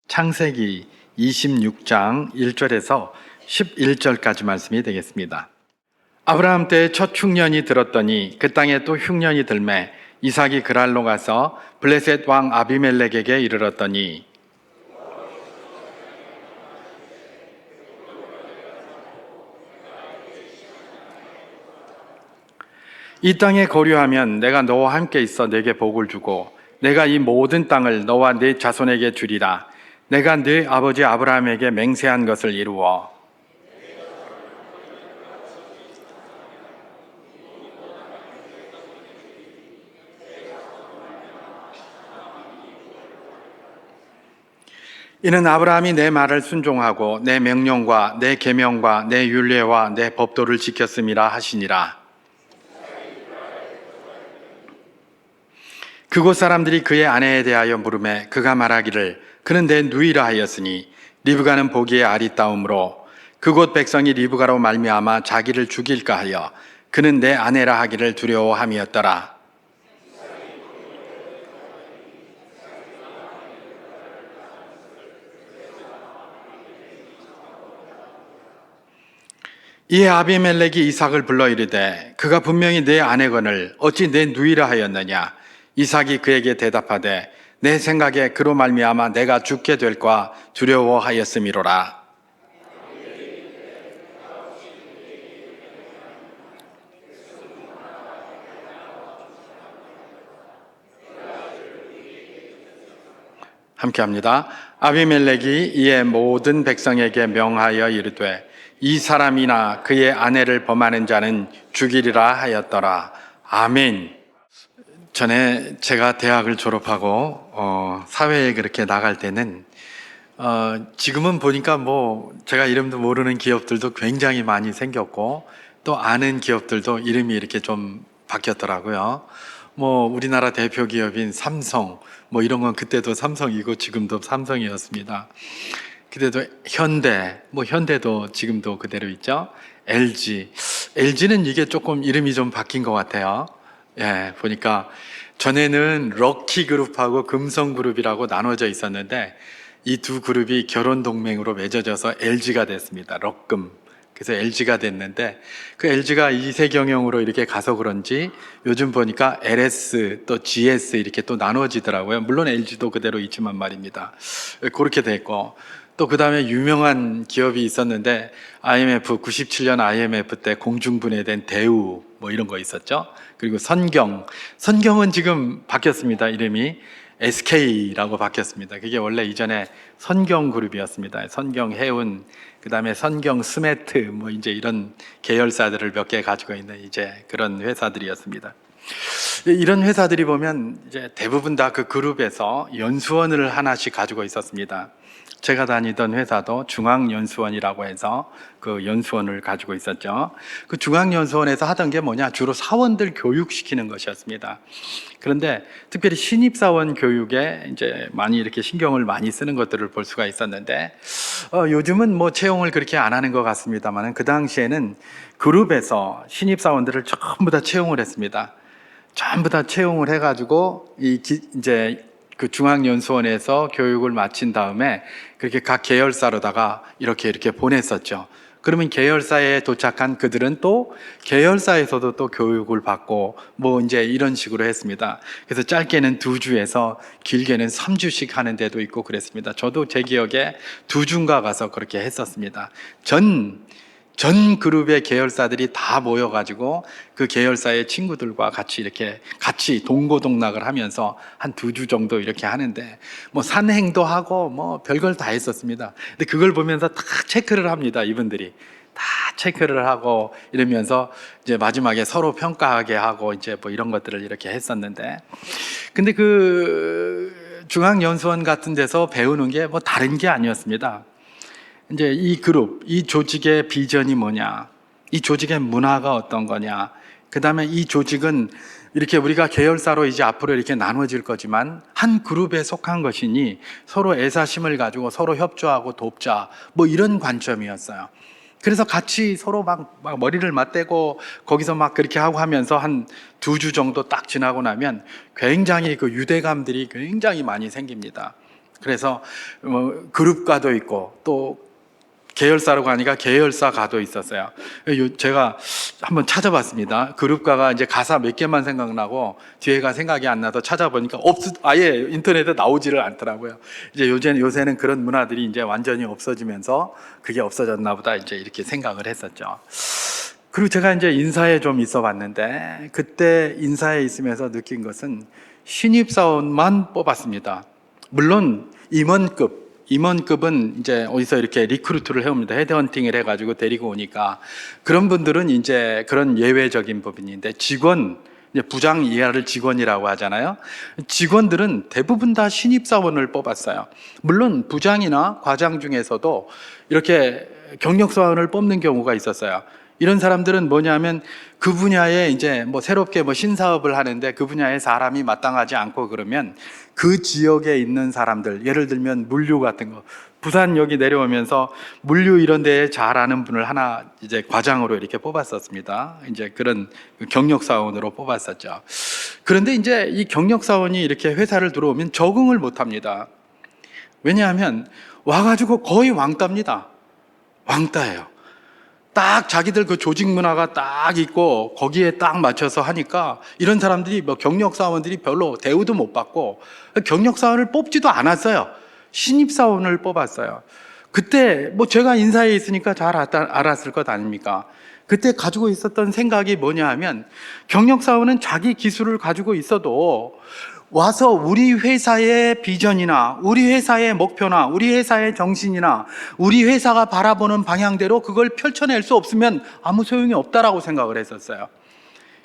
창세기 26장 1절에서 11절까지 말씀이 되겠습니다. 아브라함 때에 첫 흉년이 들었더니 그 땅에 또 흉년이 들매 이삭이 그랄로 가서 블레셋 왕 아비멜렉에게 이르렀더니 이 땅에 거류하면 내가 너와 함께 있어 내게 복을 주고 내가 이 모든 땅을 너와 네 자손에게 주리라. 내가 네 아버지 아브라함에게 맹세한 것을 이루어 이는 아브라함이 내 말을 순종하고 내 명령과 내 계명과 내 율례와 내 법도를 지켰음이라 하시니라. 그곳 사람들이 그의 아내에 대하여 물으매 그가 말하기를 그는 내 누이라 하였으니 리브가는 보기에 아리따움으로 그곳 백성이 리브가로 말미암아 자기를 죽일까 하여 그는 내 아내라 하기를 두려워함이었더라. 이에 아비멜렉이 이삭을 불러 이르되 그가 분명히 내 아내거늘 어찌 내 누이라 하였느냐. 이삭이 그에게 대답하되 내 생각에 그로 말미암아 내가 죽게 될까 두려워하였음이로라. 함께합니다. 아비멜렉이 이에 모든 백성에게 명하여 이르되 이 사람이나 그의 아내를 범하는 자는 죽이리라 하였더라. 아멘. 전에 제가 대학을 졸업하고 사회에 그렇게 나갈 때는 지금은 보니까 제가 이름도 모르는 기업들도 굉장히 많이 생겼고 또 아는 기업들도 이름이 이렇게 좀 바뀌었더라고요. 우리나라 대표 기업인 삼성 이런 건 그때도 삼성이고 지금도 삼성이었습니다. 그때도 현대 현대도 지금도 그대로 있죠. LG는 이게 조금 이름이 좀 바뀐 것 같아요. 예, 보니까 전에는 럭키그룹하고 금성그룹이라고 나눠져 있었는데 이 두 그룹이 결혼 동맹으로 맺어져서 LG가 됐습니다. 럭금. 그래서 LG가 됐는데 그 LG가 이세 경영으로 이렇게 가서 그런지 요즘 보니까 LS 또 GS 이렇게 또 나눠지더라고요. 물론 LG도 그대로 있지만 말입니다. 그렇게 됐고 또 그 다음에 유명한 기업이 있었는데 IMF 97년 IMF 때 공중분해된 대우 이런 거 있었죠. 그리고 선경은 지금 바뀌었습니다. 이름이 SK라고 바뀌었습니다. 그게 원래 이전에 선경그룹이었습니다. 선경해운, 그 다음에 선경스매트 이제 이런 계열사들을 몇 개 가지고 있는 이제 그런 회사들이었습니다. 이런 회사들이 보면 이제 대부분 다 그 그룹에서 연수원을 하나씩 가지고 있었습니다. 제가 다니던 회사도 중앙연수원이라고 해서 그 연수원을 가지고 있었죠. 그 중앙연수원에서 하던 게 주로 사원들 교육시키는 것이었습니다. 그런데 특별히 신입사원 교육에 이제 많이 이렇게 신경을 많이 쓰는 것들을 볼 수가 있었는데 요즘은 채용을 그렇게 안 하는 것 같습니다만 그 당시에는 그룹에서 신입사원들을 전부 다 채용을 했습니다. 전부 다 채용을 해가지고 이제 그 중앙연수원에서 교육을 마친 다음에 그렇게 각 계열사로다가 이렇게 보냈었죠. 그러면 계열사에 도착한 그들은 또 계열사에서도 또 교육을 받고 이제 이런 식으로 했습니다. 그래서 짧게는 2주에서 길게는 3주씩 하는 데도 있고 그랬습니다. 저도 제 기억에 2주인가 가서 그렇게 했었습니다. 전 그룹의 계열사들이 다 모여가지고 그 계열사의 친구들과 같이 동고동락을 하면서 한 2주 정도 이렇게 하는데 산행도 하고 별걸 다 했었습니다. 근데 그걸 보면서 다 체크를 합니다. 이분들이 다 체크를 하고 이러면서 이제 마지막에 서로 평가하게 하고 이제 이런 것들을 이렇게 했었는데 근데 그 중앙연수원 같은 데서 배우는 게 다른 게 아니었습니다. 이제 이 그룹, 이 조직의 비전이 뭐냐, 이 조직의 문화가 어떤 거냐, 그 다음에 이 조직은 이렇게 우리가 계열사로 이제 앞으로 이렇게 나눠질 거지만 한 그룹에 속한 것이니 서로 애사심을 가지고 서로 협조하고 돕자, 이런 관점이었어요. 그래서 같이 서로 막 머리를 맞대고 거기서 막 그렇게 하고 하면서 한 2주 정도 딱 지나고 나면 굉장히 그 유대감들이 굉장히 많이 생깁니다. 그래서 그룹가도 있고 또 계열사라고 하니까 계열사가도 있었어요. 제가 한번 찾아봤습니다. 그룹가가 이제 가사 몇 개만 생각나고 뒤에가 생각이 안 나서 찾아보니까 아예 인터넷에 나오지를 않더라고요. 이제 요새는 그런 문화들이 이제 완전히 없어지면서 그게 없어졌나 보다 이제 이렇게 생각을 했었죠. 그리고 제가 이제 인사에 좀 있어 봤는데 그때 인사에 있으면서 느낀 것은 신입사원만 뽑았습니다. 물론 임원급은 이제 어디서 이렇게 리크루트를 해옵니다. 헤드헌팅을 해가지고 데리고 오니까 그런 분들은 이제 그런 예외적인 부분인데 직원, 이제 부장 이하를 직원이라고 하잖아요. 직원들은 대부분 다 신입사원을 뽑았어요. 물론 부장이나 과장 중에서도 이렇게 경력사원을 뽑는 경우가 있었어요. 이런 사람들은 뭐냐면 그 분야에 이제 뭐 새롭게 뭐 신사업을 하는데 그 분야에 사람이 마땅하지 않고 그러면 그 지역에 있는 사람들, 예를 들면 물류 같은 거, 부산 여기 내려오면서 물류 이런 데에 잘하는 분을 하나 이제 과장으로 이렇게 뽑았었습니다. 이제 그런 경력사원으로 뽑았었죠. 그런데 이제 이 경력사원이 이렇게 회사를 들어오면 적응을 못 합니다. 왜냐하면 와가지고 거의 왕따입니다. 왕따예요. 딱 자기들 그 조직 문화가 딱 있고 거기에 딱 맞춰서 하니까 이런 사람들이 뭐 경력사원들이 별로 대우도 못 받고 경력사원을 뽑지도 않았어요. 신입사원을 뽑았어요. 그때 뭐 제가 인사에 있으니까 잘 알았을 것 아닙니까? 그때 가지고 있었던 생각이 뭐냐 하면 경력사원은 자기 기술을 가지고 있어도 와서 우리 회사의 비전이나 우리 회사의 목표나 우리 회사의 정신이나 우리 회사가 바라보는 방향대로 그걸 펼쳐낼 수 없으면 아무 소용이 없다라고 생각을 했었어요.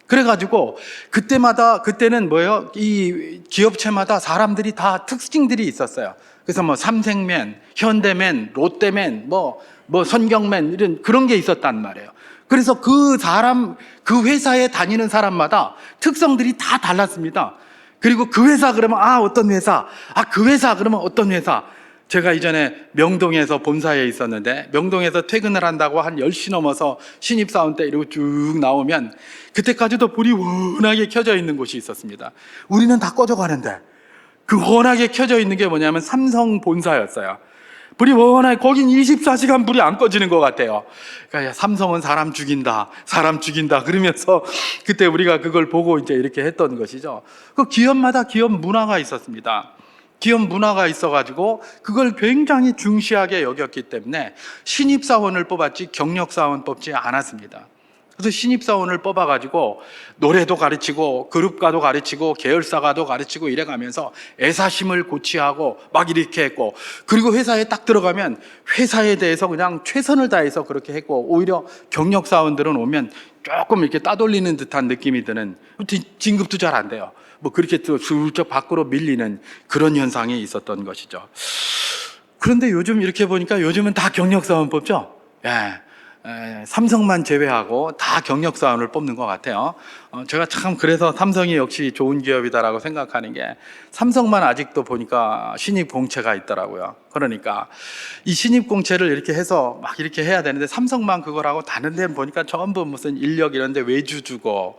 그래가지고 그때는 뭐예요? 이 기업체마다 사람들이 다 특징들이 있었어요. 그래서 뭐 삼생맨, 현대맨, 롯데맨, 뭐 선경맨 이런 그런 게 있었단 말이에요. 그래서 그 회사에 다니는 사람마다 특성들이 다 달랐습니다. 그리고 그 회사 그러면 어떤 회사, 그 회사 그러면 어떤 회사. 제가 이전에 명동에서 본사에 있었는데 명동에서 퇴근을 한다고 한 10시 넘어서 신입사원 때 이러고 쭉 나오면 그때까지도 불이 워낙에 켜져 있는 곳이 있었습니다. 우리는 다 꺼져 가는데 그 워낙에 켜져 있는 게 뭐냐면 삼성 본사였어요. 불이 워낙에 거긴 24시간 불이 안 꺼지는 것 같아요. 그러니까 삼성은 사람 죽인다 그러면서 그때 우리가 그걸 보고 이제 이렇게 했던 것이죠. 그 기업마다 기업 문화가 있었습니다. 기업 문화가 있어가지고 그걸 굉장히 중시하게 여겼기 때문에 신입사원을 뽑았지 경력사원 뽑지 않았습니다. 그래서 신입사원을 뽑아가지고 노래도 가르치고 그룹가도 가르치고 계열사가도 가르치고 이래가면서 애사심을 고취하고 막 이렇게 했고, 그리고 회사에 딱 들어가면 회사에 대해서 그냥 최선을 다해서 그렇게 했고, 오히려 경력사원들은 오면 조금 이렇게 따돌리는 듯한 느낌이 드는, 진급도 잘 안 돼요. 뭐 그렇게 또 슬쩍 밖으로 밀리는 그런 현상이 있었던 것이죠. 그런데 요즘 이렇게 보니까 요즘은 다 경력사원 뽑죠. 삼성만 제외하고 다 경력사원을 뽑는 것 같아요. 제가 참 그래서 삼성이 역시 좋은 기업이다라고 생각하는 게, 삼성만 아직도 보니까 신입공채가 있더라고요. 그러니까 이 신입공채를 이렇게 해서 막 이렇게 해야 되는데 삼성만 그걸 하고 다른 데는 보니까 전부 무슨 인력 이런 데 외주 주고,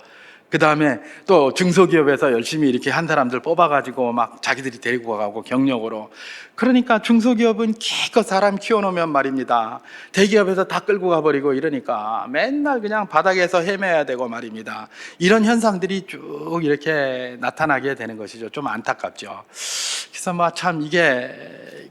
그 다음에 또 중소기업에서 열심히 이렇게 한 사람들 뽑아가지고 막 자기들이 데리고 가고 경력으로. 그러니까 중소기업은 기껏 사람 키워놓으면 말입니다, 대기업에서 다 끌고 가버리고 이러니까 맨날 그냥 바닥에서 헤매야 되고 말입니다. 이런 현상들이 쭉 이렇게 나타나게 되는 것이죠. 좀 안타깝죠. 그래서 뭐 참 이게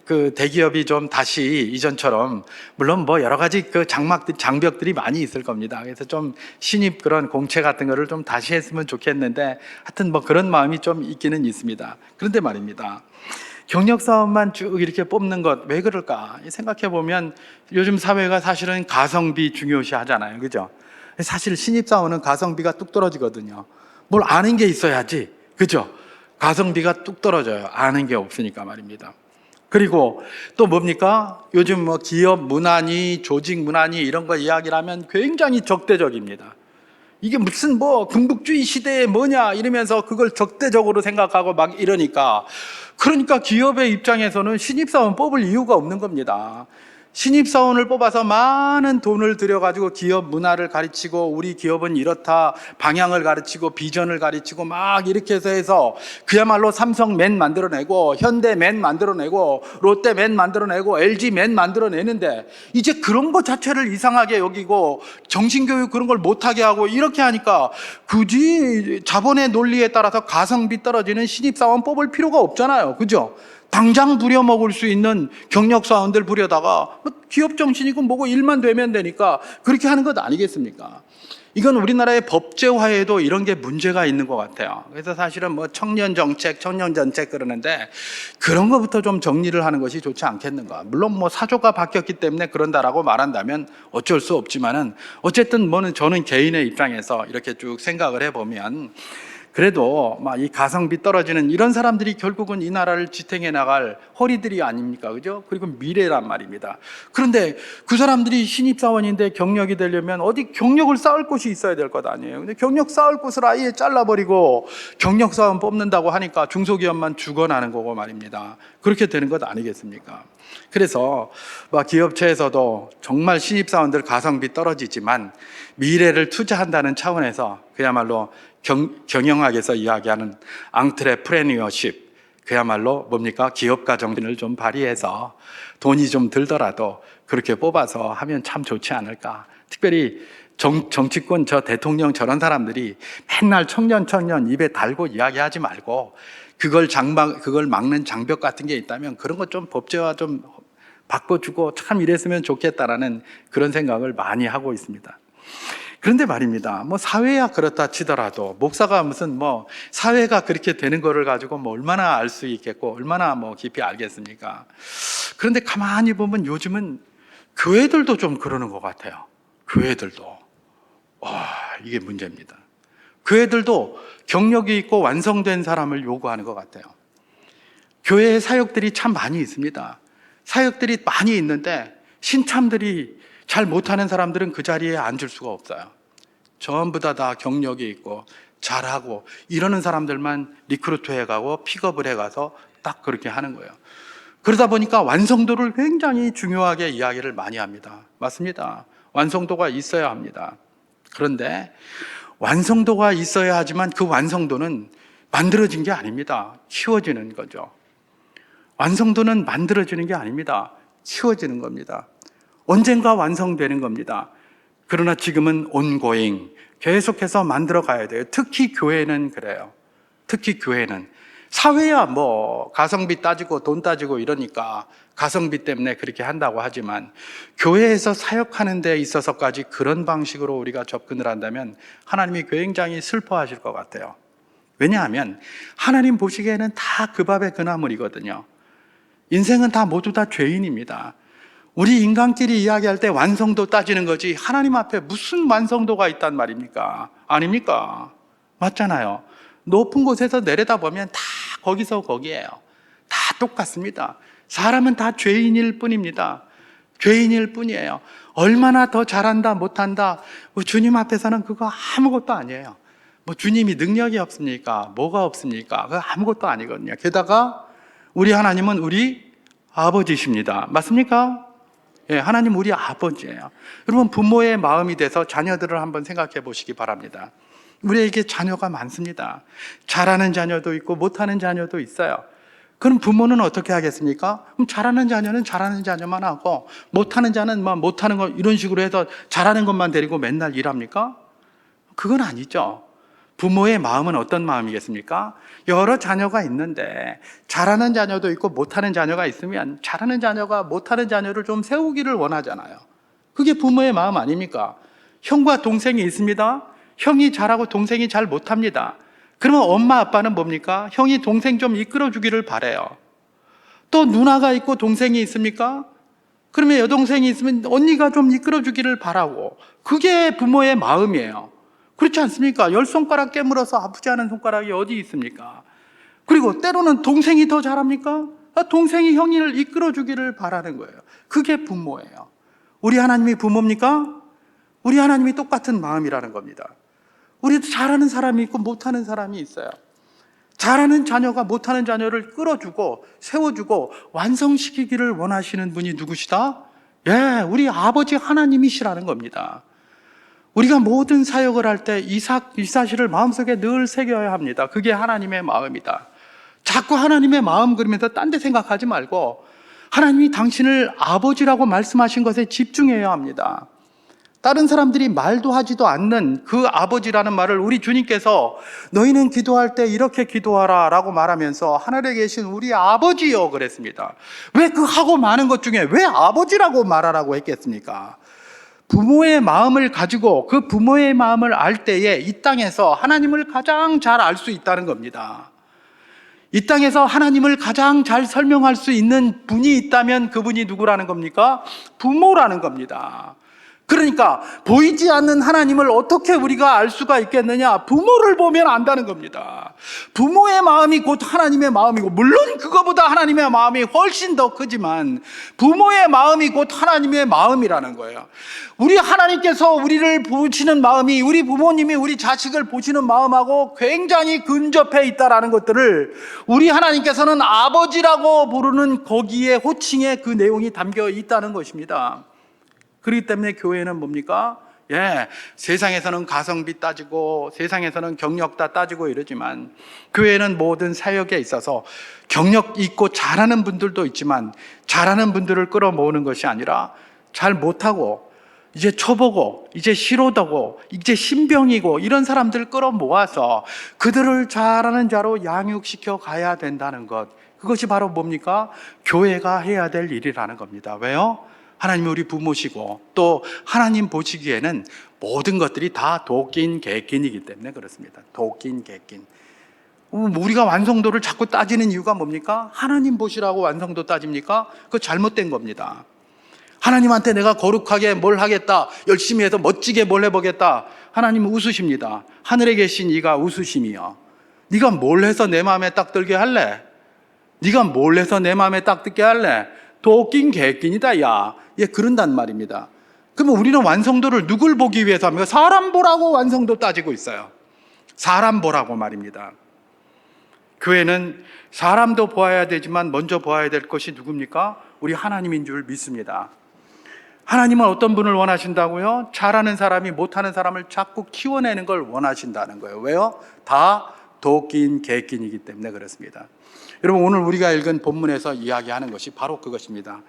그 대기업이 좀 다시 이전처럼, 물론 뭐 여러 가지 그 장벽들이 많이 있을 겁니다. 그래서 좀 신입 그런 공채 같은 거를 좀 다시 했으면 좋겠는데, 하여튼 뭐 그런 마음이 좀 있기는 있습니다. 그런데 말입니다, 경력사원만 쭉 이렇게 뽑는 것 왜 그럴까 생각해 보면 요즘 사회가 사실은 가성비 중요시 하잖아요. 그죠? 사실 신입사원은 가성비가 뚝 떨어지거든요. 뭘 아는 게 있어야지. 그죠? 가성비가 뚝 떨어져요. 아는 게 없으니까 말입니다. 그리고 또 뭡니까? 요즘 뭐 기업 문화니 조직 문화니 이런 거 이야기를 하면 굉장히 적대적입니다. 이게 무슨 뭐 군국주의 시대에 뭐냐 이러면서 그걸 적대적으로 생각하고 막 이러니까, 그러니까 기업의 입장에서는 신입사원 뽑을 이유가 없는 겁니다. 신입사원을 뽑아서 많은 돈을 들여가지고 기업 문화를 가르치고 우리 기업은 이렇다 방향을 가르치고 비전을 가르치고 막 이렇게 해서 그야말로 삼성 맨 만들어내고 현대 맨 만들어내고 롯데 맨 만들어내고 LG 맨 만들어내는데 이제 그런 것 자체를 이상하게 여기고 정신교육 그런 걸 못하게 하고 이렇게 하니까 굳이 자본의 논리에 따라서 가성비 떨어지는 신입사원 뽑을 필요가 없잖아요. 그죠? 당장 부려먹을 수 있는 경력사원들 부려다가 기업 정신이고 뭐고 일만 되면 되니까 그렇게 하는 것 아니겠습니까? 이건 우리나라의 법제화에도 이런 게 문제가 있는 것 같아요. 그래서 사실은 뭐 청년 정책, 청년 정책 그러는데 그런 것부터 좀 정리를 하는 것이 좋지 않겠는가. 물론 뭐 사조가 바뀌었기 때문에 그런다라고 말한다면 어쩔 수 없지만은 어쨌든 뭐는 저는 개인의 입장에서 이렇게 쭉 생각을 해보면 그래도 막 이 가성비 떨어지는 이런 사람들이 결국은 이 나라를 지탱해 나갈 허리들이 아닙니까? 그죠? 그리고 미래란 말입니다. 그런데 그 사람들이 신입사원인데 경력이 되려면 어디 경력을 쌓을 곳이 있어야 될 것 아니에요. 근데 경력 쌓을 곳을 아예 잘라버리고 경력사원 뽑는다고 하니까 중소기업만 죽어나는 거고 말입니다. 그렇게 되는 것 아니겠습니까? 그래서 막 기업체에서도 정말 신입사원들 가성비 떨어지지만 미래를 투자한다는 차원에서 그야말로 경영학에서 이야기하는 앙트레프레니어십, 그야말로 뭡니까? 기업가 정신을 좀 발휘해서 돈이 좀 들더라도 그렇게 뽑아서 하면 참 좋지 않을까. 특별히 정치권 저 대통령 저런 사람들이 맨날 청년 입에 달고 이야기하지 말고 그걸 막는 장벽 같은 게 있다면 그런 것 좀 법제화 좀 바꿔주고 참 이랬으면 좋겠다라는 그런 생각을 많이 하고 있습니다. 그런데 말입니다. 뭐 사회야 그렇다 치더라도 목사가 무슨 뭐 사회가 그렇게 되는 거를 가지고 뭐 얼마나 알 수 있겠고 얼마나 뭐 깊이 알겠습니까? 그런데 가만히 보면 요즘은 교회들도 좀 그러는 것 같아요. 교회들도. 와, 이게 문제입니다. 교회들도 경력이 있고 완성된 사람을 요구하는 것 같아요. 교회에 사역들이 참 많이 있습니다. 사역들이 많이 있는데 신참들이 잘 못하는 사람들은 그 자리에 앉을 수가 없어요. 전부 다 경력이 있고 잘하고 이러는 사람들만 리크루트 해가고 픽업을 해가서 딱 그렇게 하는 거예요. 그러다 보니까 완성도를 굉장히 중요하게 이야기를 많이 합니다. 맞습니다. 완성도가 있어야 합니다. 그런데 완성도가 있어야 하지만 그 완성도는 만들어진 게 아닙니다. 키워지는 거죠. 완성도는 만들어지는 게 아닙니다. 키워지는 겁니다. 언젠가 완성되는 겁니다. 그러나 지금은 ongoing, 계속해서 만들어 가야 돼요. 특히 교회는 그래요. 특히 교회는. 사회야 뭐 가성비 따지고 돈 따지고 이러니까 가성비 때문에 그렇게 한다고 하지만 교회에서 사역하는 데 있어서까지 그런 방식으로 우리가 접근을 한다면 하나님이 굉장히 슬퍼하실 것 같아요. 왜냐하면 하나님 보시기에는 다 그 밥의 그 나물이거든요. 인생은 다 모두 다 죄인입니다. 우리 인간끼리 이야기할 때 완성도 따지는 거지 하나님 앞에 무슨 완성도가 있단 말입니까? 아닙니까? 맞잖아요. 높은 곳에서 내려다보면 다 거기서 거기에요. 다 똑같습니다. 사람은 다 죄인일 뿐입니다. 죄인일 뿐이에요. 얼마나 더 잘한다 못한다 주님 앞에서는 그거 아무것도 아니에요. 뭐 주님이 능력이 없습니까? 뭐가 없습니까? 그거 아무것도 아니거든요. 게다가 우리 하나님은 우리 아버지십니다. 맞습니까? 예, 하나님 우리 아버지예요. 여러분 부모의 마음이 돼서 자녀들을 한번 생각해 보시기 바랍니다. 우리에게 자녀가 많습니다. 잘하는 자녀도 있고 못하는 자녀도 있어요. 그럼 부모는 어떻게 하겠습니까? 그럼 잘하는 자녀는 잘하는 자녀만 하고 못하는 자는 뭐 못하는 거 이런 식으로 해서 잘하는 것만 데리고 맨날 일합니까? 그건 아니죠. 부모의 마음은 어떤 마음이겠습니까? 여러 자녀가 있는데 잘하는 자녀도 있고 못하는 자녀가 있으면 잘하는 자녀가 못하는 자녀를 좀 세우기를 원하잖아요. 그게 부모의 마음 아닙니까? 형과 동생이 있습니다. 형이 잘하고 동생이 잘 못합니다. 그러면 엄마 아빠는 뭡니까? 형이 동생 좀 이끌어주기를 바라요. 또 누나가 있고 동생이 있습니까? 그러면 여동생이 있으면 언니가 좀 이끌어주기를 바라고, 그게 부모의 마음이에요. 그렇지 않습니까? 10손가락 깨물어서 아프지 않은 손가락이 어디 있습니까? 그리고 때로는 동생이 더 잘합니까? 동생이 형을 이끌어주기를 바라는 거예요. 그게 부모예요. 우리 하나님이 부모입니까? 우리 하나님이 똑같은 마음이라는 겁니다. 우리도 잘하는 사람이 있고 못하는 사람이 있어요. 잘하는 자녀가 못하는 자녀를 끌어주고 세워주고 완성시키기를 원하시는 분이 누구시다? 예, 우리 아버지 하나님이시라는 겁니다. 우리가 모든 사역을 할 때 이 사실을 마음속에 늘 새겨야 합니다. 그게 하나님의 마음이다. 자꾸 하나님의 마음 그리면서 딴 데 생각하지 말고 하나님이 당신을 아버지라고 말씀하신 것에 집중해야 합니다. 다른 사람들이 말도 하지도 않는 그 아버지라는 말을 우리 주님께서 너희는 기도할 때 이렇게 기도하라 라고 말하면서 하늘에 계신 우리 아버지여 그랬습니다. 왜 그 하고 많은 것 중에 왜 아버지라고 말하라고 했겠습니까? 부모의 마음을 가지고 그 부모의 마음을 알 때에 이 땅에서 하나님을 가장 잘 알 수 있다는 겁니다. 이 땅에서 하나님을 가장 잘 설명할 수 있는 분이 있다면 그분이 누구라는 겁니까? 부모라는 겁니다. 그러니까 보이지 않는 하나님을 어떻게 우리가 알 수가 있겠느냐? 부모를 보면 안다는 겁니다. 부모의 마음이 곧 하나님의 마음이고, 물론 그거보다 하나님의 마음이 훨씬 더 크지만 부모의 마음이 곧 하나님의 마음이라는 거예요. 우리 하나님께서 우리를 보시는 마음이 우리 부모님이 우리 자식을 보시는 마음하고 굉장히 근접해 있다는 것들을 우리 하나님께서는 아버지라고 부르는 거기에 호칭에 그 내용이 담겨 있다는 것입니다. 그렇기 때문에 교회는 뭡니까? 세상에서는 가성비 따지고 세상에서는 경력 다 따지고 이러지만 교회는 모든 사역에 있어서 경력 있고 잘하는 분들도 있지만 잘하는 분들을 끌어모으는 것이 아니라 잘 못하고 이제 초보고 이제 실오더고 이제 신병이고 이런 사람들 끌어모아서 그들을 잘하는 자로 양육시켜 가야 된다는 것, 그것이 바로 뭡니까? 교회가 해야 될 일이라는 겁니다. 왜요? 하나님이 우리 부모시고 또 하나님 보시기에는 모든 것들이 다 도끼인 개끼이기 때문에 그렇습니다. 도끼인 개끼인. 우리가 완성도를 자꾸 따지는 이유가 뭡니까? 하나님 보시라고 완성도 따집니까? 그거 잘못된 겁니다. 하나님한테 내가 거룩하게 뭘 하겠다, 열심히 해서 멋지게 뭘 해보겠다, 하나님은 웃으십니다. 하늘에 계신 이가 웃으심이요. 네가 뭘 해서 내 마음에 딱 들게 할래? 네가 뭘 해서 내 마음에 딱 듣게 할래? 도끼인 개끼이다 야. 그런단 말입니다. 그러면 우리는 완성도를 누굴 보기 위해서 합니까? 사람 보라고 완성도 따지고 있어요. 사람 보라고 말입니다. 교회는 사람도 보아야 되지만 먼저 보아야 될 것이 누굽니까? 우리 하나님인 줄 믿습니다. 하나님은 어떤 분을 원하신다고요? 잘하는 사람이 못하는 사람을 자꾸 키워내는 걸 원하신다는 거예요. 왜요? 다 도끼인 개끼이기 때문에 그렇습니다. 여러분, 오늘 우리가 읽은 본문에서 이야기하는 것이 바로 그것입니다.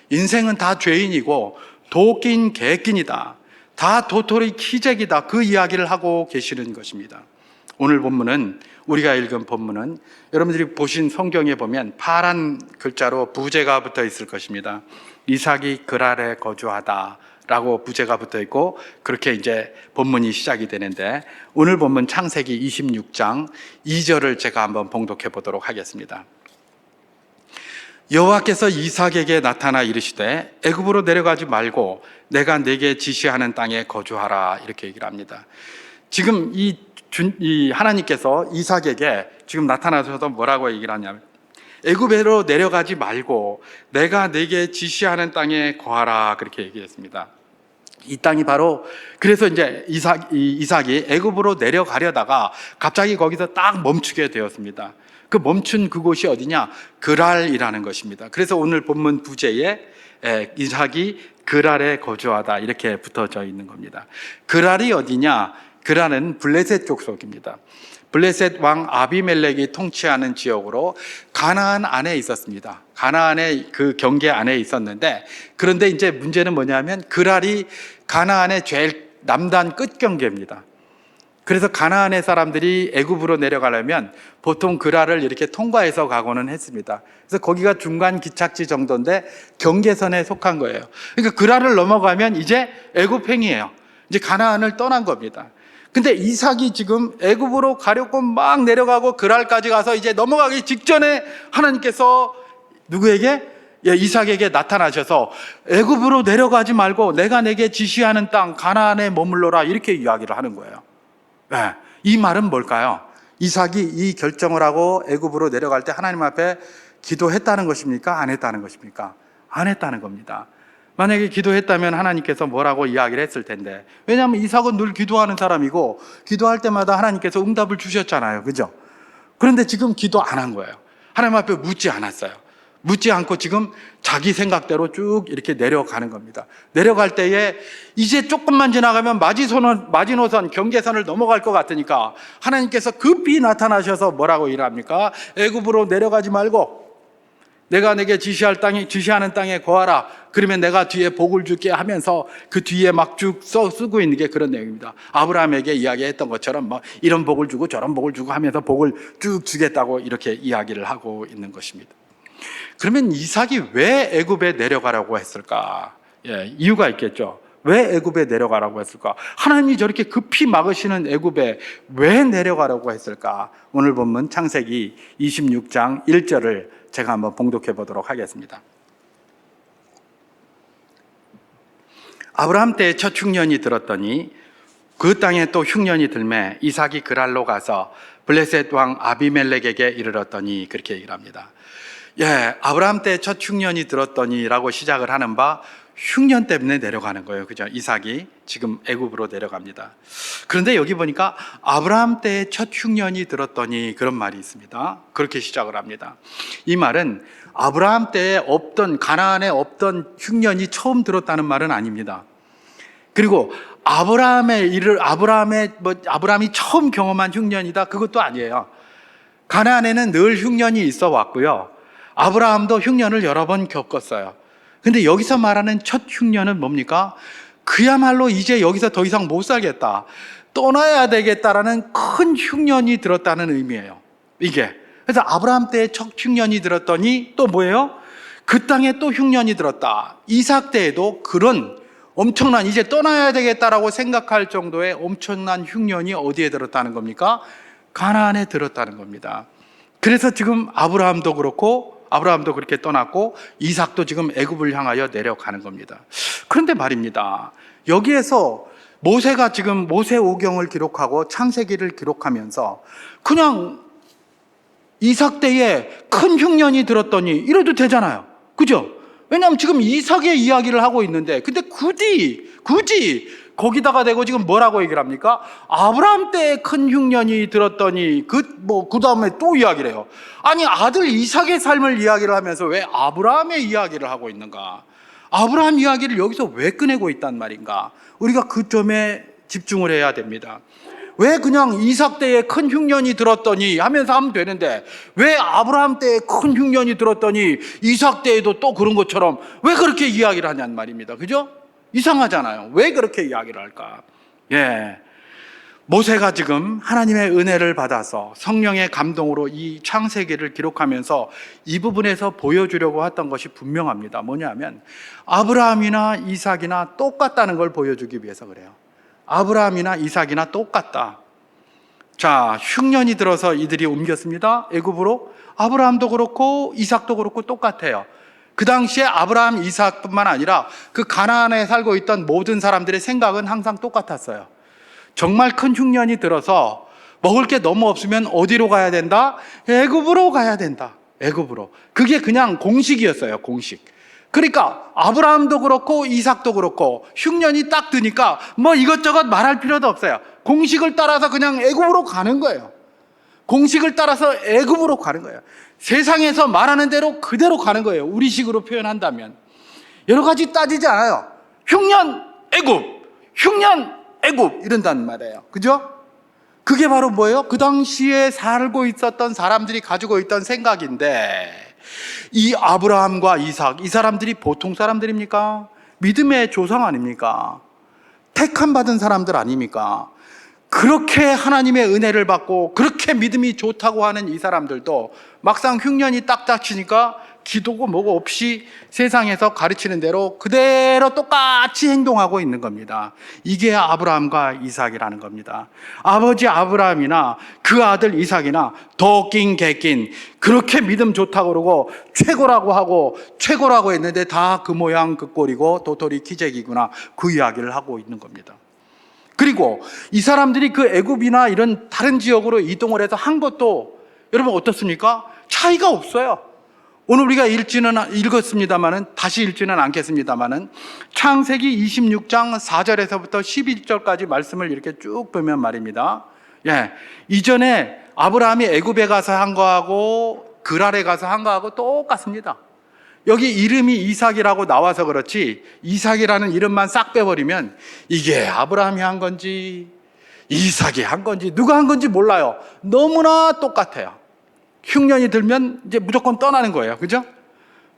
인생은 다 죄인이고 도끼인 개끼이다, 다 도토리 키재기다, 그 이야기를 하고 계시는 것입니다. 오늘 본문은, 우리가 읽은 본문은 여러분들이 보신 성경에 보면 파란 글자로 부제가 붙어 있을 것입니다. 이삭이 그랄에 거주하다 라고 부제가 붙어 있고, 그렇게 이제 본문이 시작이 되는데, 오늘 본문 창세기 26장 2절을 제가 한번 봉독해 보도록 하겠습니다. 여호와께서 이삭에게 나타나 이르시되 애굽으로 내려가지 말고 내가 네게 지시하는 땅에 거주하라, 이렇게 얘기를 합니다. 지금 이 하나님께서 이삭에게 지금 나타나셔서 뭐라고 얘기를 하냐면, 애굽으로 내려가지 말고 내가 네게 지시하는 땅에 거하라, 그렇게 얘기했습니다. 이 땅이 바로, 그래서 이제 이삭이 애굽으로 내려가려다가 갑자기 거기서 딱 멈추게 되었습니다. 그 멈춘 그곳이 어디냐? 그랄이라는 것입니다. 그래서 오늘 본문 부제에 이삭이 그랄에 거주하다, 이렇게 붙어져 있는 겁니다. 그랄이 어디냐? 그랄은 블레셋 족속입니다. 블레셋 왕 아비멜렉이 통치하는 지역으로 가나안 안에 있었습니다. 가나안의 그 경계 안에 있었는데, 그런데 이제 문제는 뭐냐면 그랄이 가나안의 제일 남단 끝 경계입니다. 그래서 가나안의 사람들이 애굽으로 내려가려면 보통 그랄을 이렇게 통과해서 가고는 했습니다. 그래서 거기가 중간 기착지 정도인데 경계선에 속한 거예요. 그러니까 그랄을 넘어가면 이제 애굽행이에요. 이제 가나안을 떠난 겁니다. 근데 이삭이 지금 애굽으로 가려고 막 내려가고 그랄까지 가서 이제 넘어가기 직전에 하나님께서 누구에게? 이삭에게 나타나셔서 애굽으로 내려가지 말고 내가 내게 지시하는 땅 가나안에 머물러라, 이렇게 이야기를 하는 거예요. 이 말은 뭘까요? 이삭이 이 결정을 하고 애굽으로 내려갈 때 하나님 앞에 기도했다는 것입니까? 안 했다는 것입니까? 안 했다는 겁니다. 만약에 기도했다면 하나님께서 뭐라고 이야기를 했을 텐데, 왜냐하면 이삭은 늘 기도하는 사람이고 기도할 때마다 하나님께서 응답을 주셨잖아요, 그죠? 그런데 지금 기도 안 한 거예요. 하나님 앞에 묻지 않았어요. 묻지 않고 지금 자기 생각대로 쭉 이렇게 내려가는 겁니다. 내려갈 때에 이제 조금만 지나가면 마지노선 경계선을 넘어갈 것 같으니까 하나님께서 급히 나타나셔서 뭐라고 일합니까? 애굽으로 내려가지 말고 내가 내게 지시하는 땅에 거하라. 그러면 내가 뒤에 복을 줄게 하면서 그 뒤에 막 쭉 쓰고 있는 게 그런 내용입니다. 아브라함에게 이야기했던 것처럼 뭐 이런 복을 주고 저런 복을 주고 하면서 복을 쭉 주겠다고 이렇게 이야기를 하고 있는 것입니다. 그러면 이삭이 왜 애굽에 내려가라고 했을까? 이유가 있겠죠. 왜 애굽에 내려가라고 했을까? 하나님이 저렇게 급히 막으시는 애굽에 왜 내려가라고 했을까? 오늘 본문 창세기 26장 1절을 제가 한번 봉독해 보도록 하겠습니다. 아브라함 때에 첫 흉년이 들었더니 그 땅에 또 흉년이 들매 이삭이 그랄로 가서 블레셋 왕 아비멜렉에게 이르렀더니 그렇게 얘기를 합니다. 아브라함 때에 첫 흉년이 들었더니라고 시작을 하는 바 흉년 때문에 내려가는 거예요. 그죠? 이삭이 지금 애굽으로 내려갑니다. 그런데 여기 보니까 아브라함 때에 첫 흉년이 들었더니 그런 말이 있습니다. 그렇게 시작을 합니다. 이 말은 아브라함 때에 없던, 가나안에 없던 흉년이 처음 들었다는 말은 아닙니다. 그리고 아브라함이 처음 경험한 흉년이다, 그것도 아니에요. 가나안에는 늘 흉년이 있어 왔고요. 아브라함도 흉년을 여러 번 겪었어요. 근데 여기서 말하는 첫 흉년은 뭡니까? 그야말로 이제 여기서 더 이상 못 살겠다, 떠나야 되겠다라는 큰 흉년이 들었다는 의미예요, 이게. 그래서 아브라함 때에 첫 흉년이 들었더니 또 뭐예요? 그 땅에 또 흉년이 들었다. 이삭 때에도 그런 엄청난, 이제 떠나야 되겠다라고 생각할 정도의 엄청난 흉년이 어디에 들었다는 겁니까? 가나안에 들었다는 겁니다. 그래서 지금 아브라함도 그렇게 떠났고 이삭도 지금 애굽을 향하여 내려가는 겁니다. 그런데 말입니다, 여기에서 모세가 지금 모세오경을 기록하고 창세기를 기록하면서 그냥 이삭 때에 큰 흉년이 들었더니 이래도 되잖아요. 그죠? 왜냐하면 지금 이삭의 이야기를 하고 있는데, 근데 굳이 거기다가 대고 지금 뭐라고 얘기를 합니까? 아브라함 때에 큰 흉년이 들었더니 그 다음에 또 이야기를 해요. 아니, 아들 이삭의 삶을 이야기를 하면서 왜 아브라함의 이야기를 하고 있는가? 아브라함 이야기를 여기서 왜 꺼내고 있단 말인가? 우리가 그 점에 집중을 해야 됩니다. 왜 그냥 이삭 때에 큰 흉년이 들었더니 하면서 하면 되는데, 왜 아브라함 때에 큰 흉년이 들었더니 이삭 때에도 또 그런 것처럼 왜 그렇게 이야기를 하냔 말입니다. 그죠? 이상하잖아요. 왜 그렇게 이야기를 할까? 모세가 지금 하나님의 은혜를 받아서 성령의 감동으로 이 창세기를 기록하면서 이 부분에서 보여주려고 했던 것이 분명합니다. 뭐냐면 아브라함이나 이삭이나 똑같다는 걸 보여주기 위해서 그래요. 아브라함이나 이삭이나 똑같다. 자, 흉년이 들어서 이들이 옮겼습니다, 애굽으로. 아브라함도 그렇고 이삭도 그렇고 똑같아요. 그 당시에 아브라함, 이삭뿐만 아니라 그 가나안에 살고 있던 모든 사람들의 생각은 항상 똑같았어요. 정말 큰 흉년이 들어서 먹을 게 너무 없으면 어디로 가야 된다? 애굽으로 가야 된다. 애굽으로. 그게 그냥 공식이었어요, 공식. 그러니까 아브라함도 그렇고 이삭도 그렇고 흉년이 딱 드니까 뭐 이것저것 말할 필요도 없어요. 공식을 따라서 그냥 애굽으로 가는 거예요. 공식을 따라서 애굽으로 가는 거예요. 세상에서 말하는 대로 그대로 가는 거예요. 우리식으로 표현한다면 여러 가지 따지지 않아요. 흉년 애굽, 흉년 애굽 이런단 말이에요. 그죠? 그게 바로 뭐예요? 그 당시에 살고 있었던 사람들이 가지고 있던 생각인데, 이 아브라함과 이삭, 이 사람들이 보통 사람들입니까? 믿음의 조상 아닙니까? 택함 받은 사람들 아닙니까? 그렇게 하나님의 은혜를 받고 그렇게 믿음이 좋다고 하는 이 사람들도 막상 흉년이 딱 닥치니까 기도고 뭐고 없이 세상에서 가르치는 대로 그대로 똑같이 행동하고 있는 겁니다. 이게 아브라함과 이삭이라는 겁니다. 아버지 아브라함이나 그 아들 이삭이나 더 낀 개낀 그렇게 믿음 좋다고 그러고 최고라고 하고 최고라고 했는데 다 그 모양 그 꼴이고 도토리 키재기구나, 그 이야기를 하고 있는 겁니다. 그리고 이 사람들이 그 애굽이나 이런 다른 지역으로 이동을 해서 한 것도 여러분 어떻습니까? 차이가 없어요. 오늘 우리가 읽었습니다만은 다시 읽지는 않겠습니다만은 창세기 26장 4절에서부터 11절까지 말씀을 이렇게 쭉 보면 말입니다. 이전에 아브라함이 애굽에 가서 한 거하고 그랄에 가서 한 거하고 똑같습니다. 여기 이름이 이삭이라고 나와서 그렇지 이삭이라는 이름만 싹 빼버리면 이게 아브라함이 한 건지 이삭이 한 건지 누가 한 건지 몰라요. 너무나 똑같아요. 흉년이 들면 이제 무조건 떠나는 거예요. 그죠?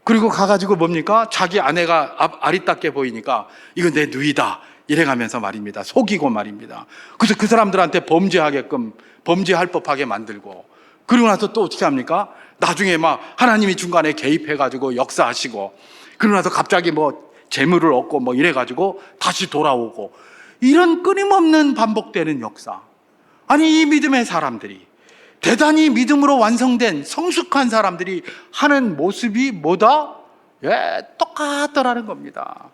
그리고 가가지고 뭡니까? 자기 아내가 아리답게 보이니까 이거 내 누이다 이래가면서 말입니다. 속이고 말입니다. 그래서 그 사람들한테 범죄할 법하게 만들고, 그리고 나서 또 어떻게 합니까? 나중에 막 하나님이 중간에 개입해가지고 역사하시고, 그러고 나서 갑자기 뭐 재물을 얻고 뭐 이래가지고 다시 돌아오고, 이런 끊임없는 반복되는 역사. 아니, 이 믿음의 사람들이, 대단히 믿음으로 완성된 성숙한 사람들이 하는 모습이 뭐다? 똑같더라는 겁니다.